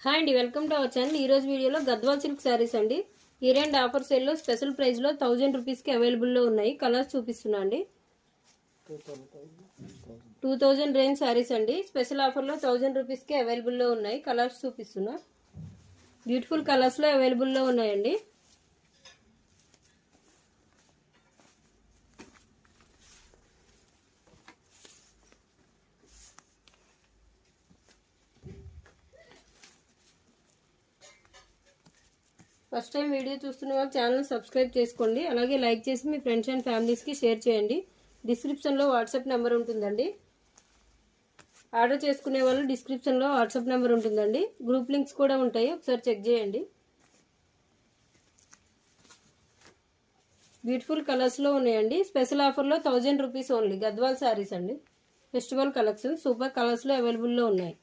Hi అండి, welcome to our channel. ఈరోజు వీడియోలో గద్వాల్ సిల్క్ శారీస్ అండి. ఇయర్ అండ్ ఆఫర్ సేల్లో స్పెషల్ ప్రైస్లో 1000 రూపీస్కి అవైలబుల్లో ఉన్నాయి. కలర్స్ చూపిస్తున్నా అండి. 2000 రేంజ్ శారీస్ అండి. స్పెషల్ ఆఫర్లో 1000 రూపీస్కి అవైలబుల్లో ఉన్నాయి. కలర్స్ చూపిస్తున్నా. బ్యూటిఫుల్ కలర్స్లో అవైలబుల్లో ఉన్నాయండి. ఫస్ట్ టైం వీడియో చూస్తున్న వాళ్ళు ఛానల్ సబ్స్క్రైబ్ చేసుకోండి. అలాగే లైక్ చేసి మీ ఫ్రెండ్స్ అండ్ ఫ్యామిలీస్కి షేర్ చేయండి. డిస్క్రిప్షన్లో వాట్సాప్ నెంబర్ ఉంటుందండి. ఆర్డర్ చేసుకునే వాళ్ళు డిస్క్రిప్షన్లో వాట్సాప్ నెంబర్ ఉంటుందండి. గ్రూప్ లింక్స్ కూడా ఉంటాయి, ఒకసారి చెక్ చేయండి. బ్యూటిఫుల్ కలర్స్లో ఉన్నాయండి. స్పెషల్ ఆఫర్లో 1000 రూపీస్ ఓన్లీ. గద్వాల్ శారీస్ అండి. ఫెస్టివల్ కలెక్షన్ సూపర్ కలర్స్లో అవైలబుల్లో ఉన్నాయి.